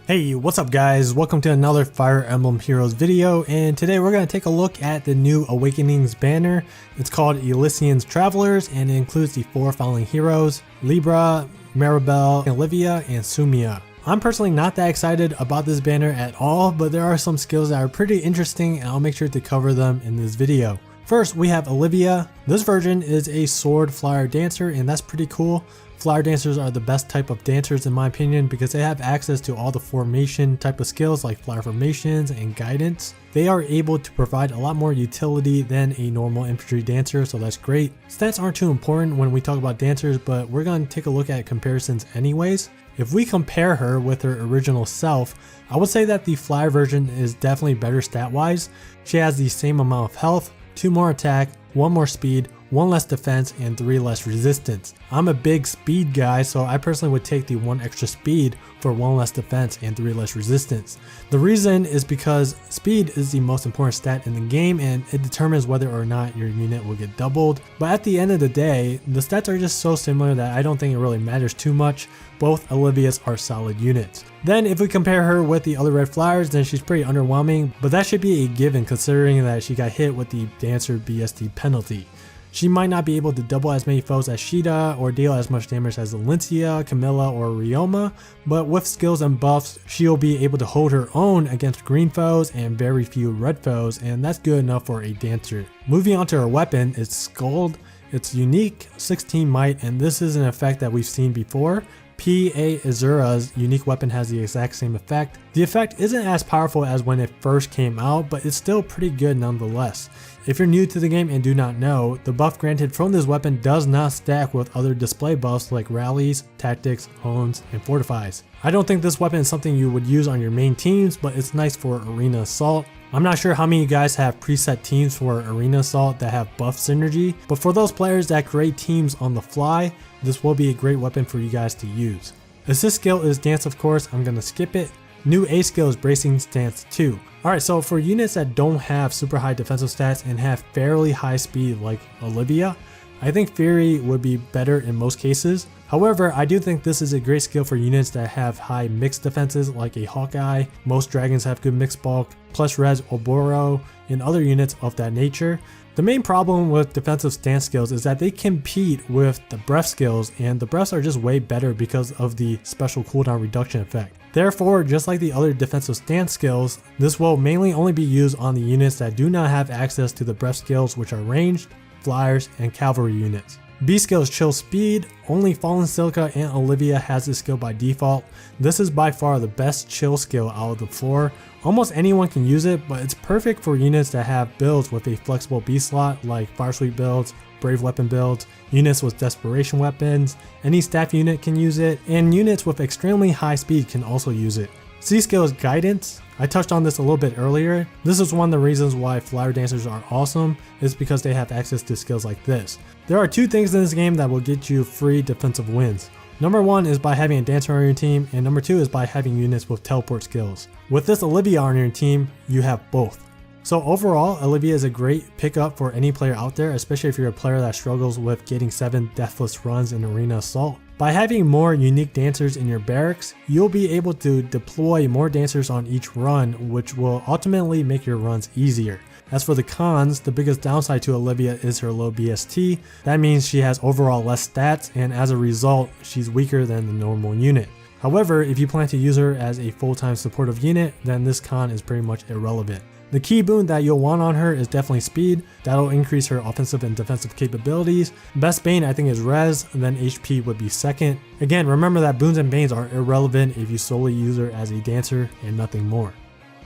Hey, what's up guys? Welcome to another Fire Emblem Heroes video, and today we're going to take a look at the new Awakenings banner. It's called Ylissean Travelers and it includes the 4 following heroes: Libra, Maribel, Olivia, and Sumia. I'm personally not that excited about this banner at all, but there are some skills that are pretty interesting and I'll make sure to cover them in this video. First, we have Olivia. This version is a sword flyer dancer and that's pretty cool. Flyer dancers are the best type of dancers in my opinion because they have access to all the formation type of skills like flyer formations and guidance. They are able to provide a lot more utility than a normal infantry dancer, so that's great. Stats aren't too important when we talk about dancers, but we're going to take a look at comparisons anyways. If we compare her with her original self, I would say that the flyer version is definitely better stat wise. She has the same amount of health, 2 more attack, 1 more speed, 1 less defense, and 3 less resistance. I'm a big speed guy, so I personally would take the 1 extra speed for 1 less defense and 3 less resistance. The reason is because speed is the most important stat in the game and it determines whether or not your unit will get doubled. But at the end of the day, the stats are just so similar that I don't think it really matters too much. Both Olivias are solid units. Then if we compare her with the other red flyers, then she's pretty underwhelming, but that should be a given considering that she got hit with the Dancer BST penalty. She might not be able to double as many foes as Shida or deal as much damage as Valencia, Camilla, or Ryoma, but with skills and buffs, she'll be able to hold her own against green foes and very few red foes, and that's good enough for a dancer. Moving on to her weapon, it's Scald. It's unique, 16 might, and this is an effect that we've seen before. FEHeroes' unique weapon has the exact same effect. The effect isn't as powerful as when it first came out, but it's still pretty good nonetheless. If you're new to the game and do not know, the buff granted from this weapon does not stack with other display buffs like rallies, tactics, hones, and fortifies. I don't think this weapon is something you would use on your main teams, but it's nice for arena assault. I'm not sure how many of you guys have preset teams for arena assault that have buff synergy, but for those players that create teams on the fly, this will be a great weapon for you guys to use. Assist skill is dance, of course, I'm gonna skip it. New A skill is bracing stance 2. Alright, so for units that don't have super high defensive stats and have fairly high speed like Olivia, I think Fury would be better in most cases. However, I do think this is a great skill for units that have high mixed defenses like a Hawkeye. Most dragons have good mixed bulk, plus res Oboro, and other units of that nature. The main problem with defensive stance skills is that they compete with the breath skills, and the breaths are just way better because of the special cooldown reduction effect. Therefore, just like the other defensive stance skills, this will mainly only be used on the units that do not have access to the breath skills, which are ranged, flyers, and cavalry units. B skill is chill speed. Only Fallen Silica and Olivia has this skill by default. This is by far the best chill skill out of the 4. Almost anyone can use it, but it's perfect for units that have builds with a flexible B slot like Fire Sweep builds, Brave Weapon builds, units with Desperation weapons, any staff unit can use it, and units with extremely high speed can also use it. C skill is Guidance. I touched on this a little bit earlier. This is one of the reasons why flyer dancers are awesome, is because they have access to skills like this. There are 2 things in this game that will get you free defensive wins. Number 1 is by having a dancer on your team, and number 2 is by having units with teleport skills. With this Olivia on your team, you have both. So overall, Olivia is a great pickup for any player out there, especially if you're a player that struggles with getting 7 deathless runs in arena assault. By having more unique dancers in your barracks, you'll be able to deploy more dancers on each run, which will ultimately make your runs easier. As for the cons, the biggest downside to Olivia is her low BST. That means she has overall less stats, and as a result, she's weaker than the normal unit. However, if you plan to use her as a full-time supportive unit, then this con is pretty much irrelevant. The key boon that you'll want on her is definitely speed. That'll increase her offensive and defensive capabilities. Best Bane I think is res, and then HP would be second. Again, remember that boons and banes are irrelevant if you solely use her as a dancer and nothing more.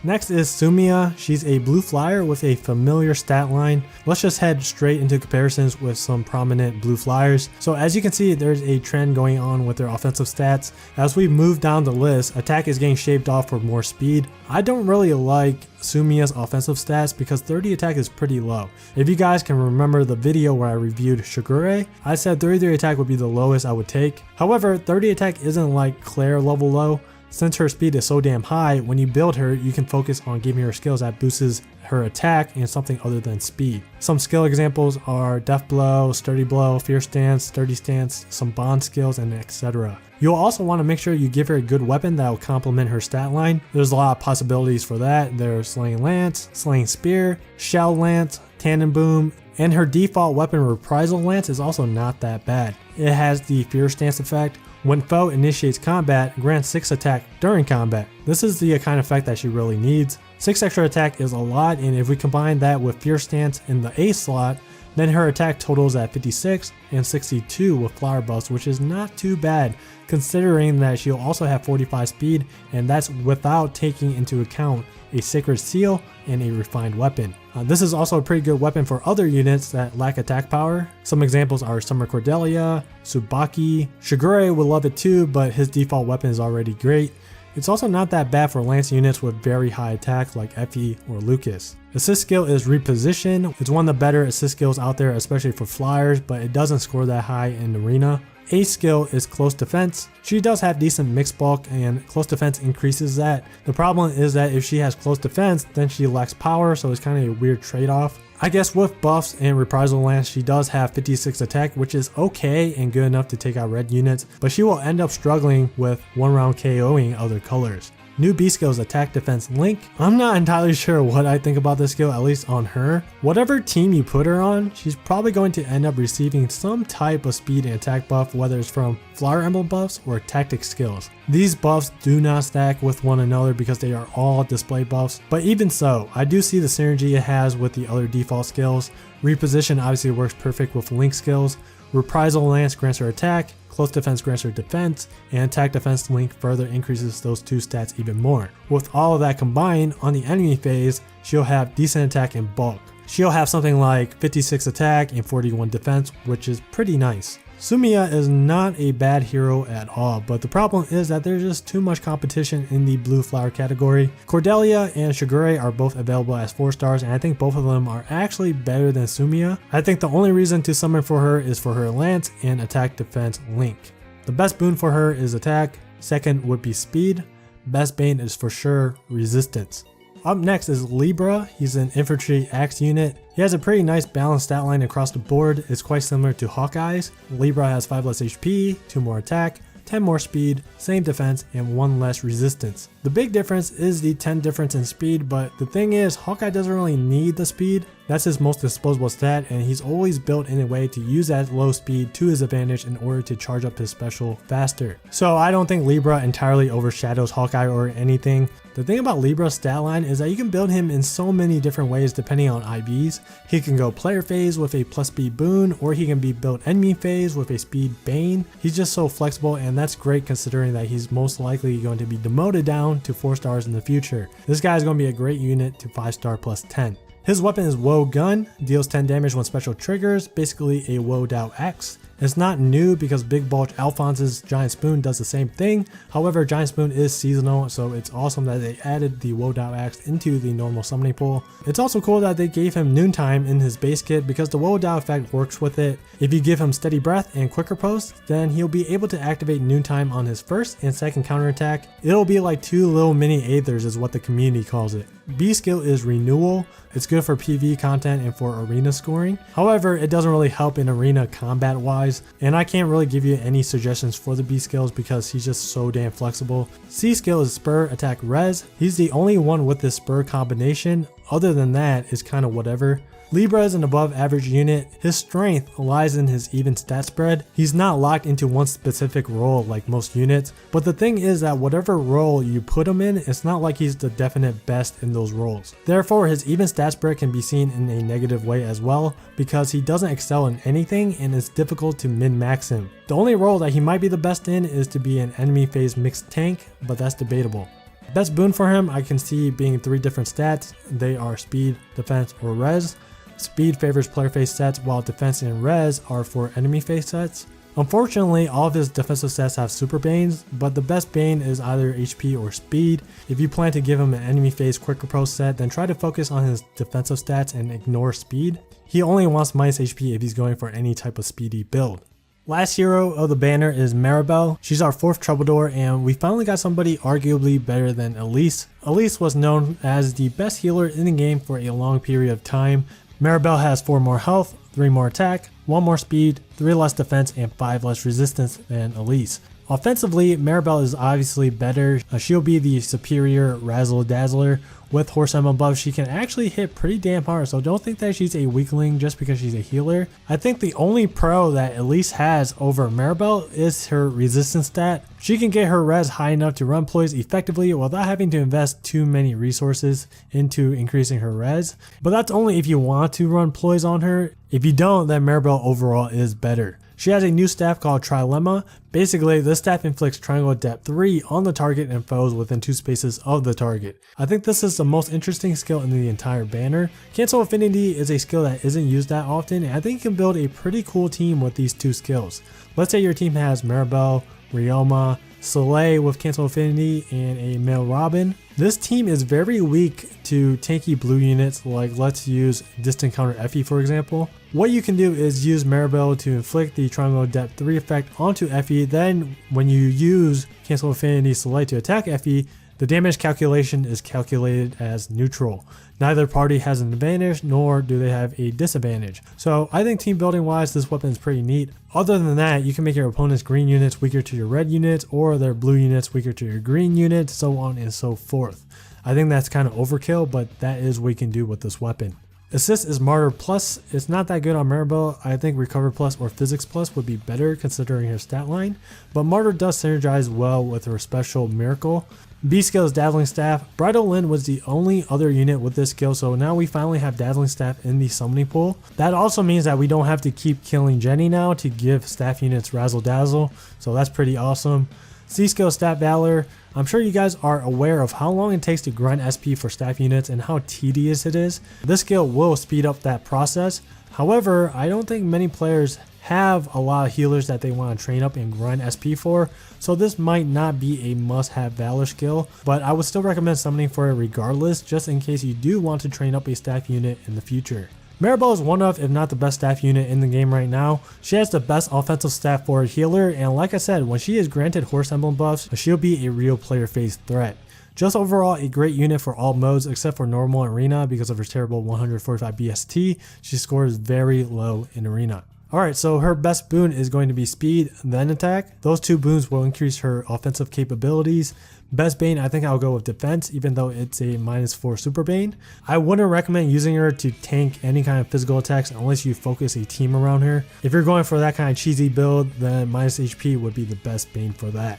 Next is Sumia. She's a blue flyer with a familiar stat line. Let's just head straight into comparisons with some prominent blue flyers. So as you can see, there's a trend going on with their offensive stats. As we move down the list, attack is getting shaved off for more speed. I don't really like Sumia's offensive stats because 30 attack is pretty low. If you guys can remember the video where I reviewed Shigure, I said 33 attack would be the lowest I would take. However, 30 attack isn't like Claire level low. Since her speed is so damn high, when you build her, you can focus on giving her skills that boosts her attack and something other than speed. Some skill examples are Death Blow, Sturdy Blow, Fierce Stance, Sturdy Stance, some bond skills, and etc. You'll also want to make sure you give her a good weapon that will complement her stat line. There's a lot of possibilities for that. There's Slaying Lance, Slaying Spear, Shell Lance, Cannon Boom, and her default weapon Reprisal Lance is also not that bad. It has the Fear Stance effect. When foe initiates combat, grants 6 attack during combat. This is the kind of effect that she really needs. 6 extra attack is a lot, and if we combine that with Fear Stance in the A slot, then her attack totals at 56 and 62 with flower buffs, which is not too bad considering that she'll also have 45 speed, and that's without taking into account a Sacred Seal and a Refined Weapon. This is also a pretty good weapon for other units that lack attack power. Some examples are Summer Cordelia, Tsubaki. Shigure would love it too, but his default weapon is already great. It's also not that bad for lance units with very high attack like Effie or Lucas. Assist skill is Reposition. It's one of the better assist skills out there, especially for flyers, but it doesn't score that high in arena. Ace skill is Close Defense. She does have decent mixed bulk and Close Defense increases that. The problem is that if she has Close Defense, then she lacks power, so it's kind of a weird trade-off. I guess with buffs and Reprisal Lance, she does have 56 attack, which is okay and good enough to take out red units, but she will end up struggling with one round KOing other colors. New B skill is Attack Defense Link. I'm not entirely sure what I think about this skill, at least on her. Whatever team you put her on, she's probably going to end up receiving some type of speed and attack buff, whether it's from Flower Emblem buffs or tactic skills. These buffs do not stack with one another because they are all display buffs, but even so, I do see the synergy it has with the other default skills. Reposition obviously works perfect with Link skills. Reprisal Lance grants her attack, Close Defense grants her defense, and Attack Defense Link further increases those two stats even more. With all of that combined, on the enemy phase, she'll have decent attack and bulk. She'll have something like 56 attack and 41 defense, which is pretty nice. Sumia is not a bad hero at all, but the problem is that there's just too much competition in the blue flower category. Cordelia and Shigure are both available as 4 stars, and I think both of them are actually better than Sumia. I think the only reason to summon for her is for her lance and attack defense link. The best boon for her is attack, second would be speed, best bane is for sure resistance. Up next is Libra. He's an infantry axe unit. He has a pretty nice balanced stat line across the board. It's quite similar to Hawkeye's. Libra has 5 less HP, 2 more attack, 10 more speed, same defense, and 1 less resistance. The big difference is the 10 difference in speed, but the thing is, Hawkeye doesn't really need the speed. That's his most disposable stat, and he's always built in a way to use that low speed to his advantage in order to charge up his special faster. So I don't think Libra entirely overshadows Hawkeye or anything. The thing about Libra's stat line is that you can build him in so many different ways depending on IVs. He can go player phase with a plus speed boon, or he can be built enemy phase with a speed bane. He's just so flexible, and that's great considering that he's most likely going to be demoted down to 4 stars in the future. This guy is going to be a great unit to 5 star plus 10. His weapon is Woe Gun, deals 10 damage when special triggers, basically a woed out axe. It's not new because Big Bulge Alphonse's Giant Spoon does the same thing. However, Giant Spoon is seasonal, so it's awesome that they added the woed out axe into the normal summoning pool. It's also cool that they gave him Noontime in his base kit because the woed out effect works with it. If you give him Steady Breath and Quicker Post, then he'll be able to activate Noontime on his first and second counterattack. It'll be like 2 little mini Aethers is what the community calls it. B skill is Renewal. It's good for PvE content and for arena scoring. However, it doesn't really help in arena combat wise, and I can't really give you any suggestions for the B skills because he's just so damn flexible. C skill is Spur Attack Res. He's the only one with this spur combination. Other than that, it's kind of whatever. Libra is an above average unit. His strength lies in his even stat spread. He's not locked into one specific role like most units, but the thing is that whatever role you put him in, it's not like he's the definite best in those roles. Therefore, his even stat spread can be seen in a negative way as well because he doesn't excel in anything and it's difficult to min-max him. The only role that he might be the best in is to be an enemy phase mixed tank, but that's debatable. Best boon for him I can see being 3 different stats. They are speed, defense, or res. Speed favors player phase sets while defense and res are for enemy phase sets. Unfortunately, all of his defensive sets have super banes, but the best bane is either HP or speed. If you plan to give him an enemy phase quicker pro set, then try to focus on his defensive stats and ignore speed. He only wants minus HP if he's going for any type of speedy build. Last hero of the banner is Maribel. She's our 4th Troubadour, and we finally got somebody arguably better than Ilias. Ilias was known as the best healer in the game for a long period of time. Maribel has 4 more health, 3 more attack, 1 more speed, 3 less defense, and 5 less resistance than Ilias. Offensively, Maribel is obviously better. She'll be the superior Razzle Dazzler. With Horse Emblem buff, she can actually hit pretty damn hard, so don't think that she's a weakling just because she's a healer. I think the only pro that Ilias has over Maribel is her resistance stat. She can get her res high enough to run ploys effectively without having to invest too many resources into increasing her res, but that's only if you want to run ploys on her. If you don't, then Maribel overall is better. She has a new staff called Trilemma. Basically, this staff inflicts triangle depth 3 on the target and foes within 2 spaces of the target. I think this is the most interesting skill in the entire banner. Cancel Affinity is a skill that isn't used that often, and I think you can build a pretty cool team with these 2 skills. Let's say your team has Maribel, Ryoma, Soleil with Cancel Affinity, and a male Robin. This team is very weak to tanky blue units, like let's use Distant Counter FE for example. What you can do is use Maribel to inflict the Triangle Depth 3 effect onto FE, then when you use Cancel Affinity Soleil to attack FE, the damage calculation is calculated as neutral. Neither party has an advantage, nor do they have a disadvantage. So I think team building wise, this weapon is pretty neat. Other than that, you can make your opponent's green units weaker to your red units, or their blue units weaker to your green units, so on and so forth. I think that's kind of overkill, but that is what you can do with this weapon. Assist is Martyr Plus. It's not that good on Maribel. I think Recover Plus or Physics Plus would be better considering her stat line, but Martyr does synergize well with her special Miracle. B skill is Dazzling Staff. Bridal Lyn was the only other unit with this skill, so now we finally have Dazzling Staff in the summoning pool. That also means that we don't have to keep killing Jenny now to give staff units Razzle Dazzle, so that's pretty awesome. C skill Staff Valor. I'm sure you guys are aware of how long it takes to grind SP for staff units and how tedious it is. This skill will speed up that process. However, I don't think many players have a lot of healers that they want to train up and grind SP for, so this might not be a must-have Valor skill, but I would still recommend summoning for it regardless, just in case you do want to train up a staff unit in the future. Maribel is one of, if not the best staff unit in the game right now. She has the best offensive staff for a healer, and like I said, when she is granted Horse Emblem buffs, she'll be a real player phase threat. Just overall a great unit for all modes except for normal arena because of her terrible 145 BST. She scores very low in arena. Alright, so her best boon is going to be speed, then attack. Those 2 boons will increase her offensive capabilities. Best Bane, I think I'll go with defense, even though it's a -4 super Bane. I wouldn't recommend using her to tank any kind of physical attacks unless you focus a team around her. If you're going for that kind of cheesy build, then -HP would be the best Bane for that.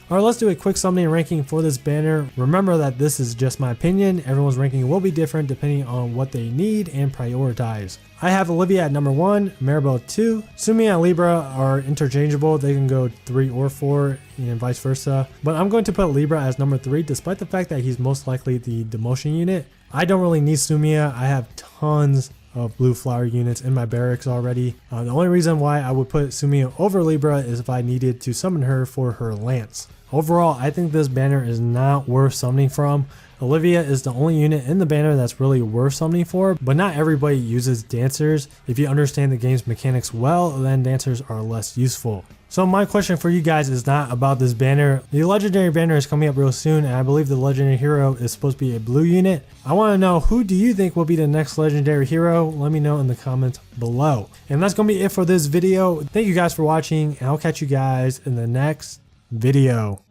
Alright, let's do a quick summoning ranking for this banner. Remember that this is just my opinion. Everyone's ranking will be different depending on what they need and prioritize. I have Olivia at number 1, Maribel 2. Sumia and Libra are interchangeable. They can go 3 or 4 and vice versa. But I'm going to put Libra as number 3 despite the fact that he's most likely the demotion unit. I don't really need Sumia. I have tons of blue flower units in my barracks already. The only reason why I would put Sumia over Libra is if I needed to summon her for her lance. Overall, I think this banner is not worth summoning from. Olivia is the only unit in the banner that's really worth summoning for, but not everybody uses dancers. If you understand the game's mechanics well, then dancers are less useful. So my question for you guys is not about this banner. The legendary banner is coming up real soon, and I believe the legendary hero is supposed to be a blue unit. I want to know, who do you think will be the next legendary hero? Let me know in the comments below. And that's going to be it for this video. Thank you guys for watching, and I'll catch you guys in the next video.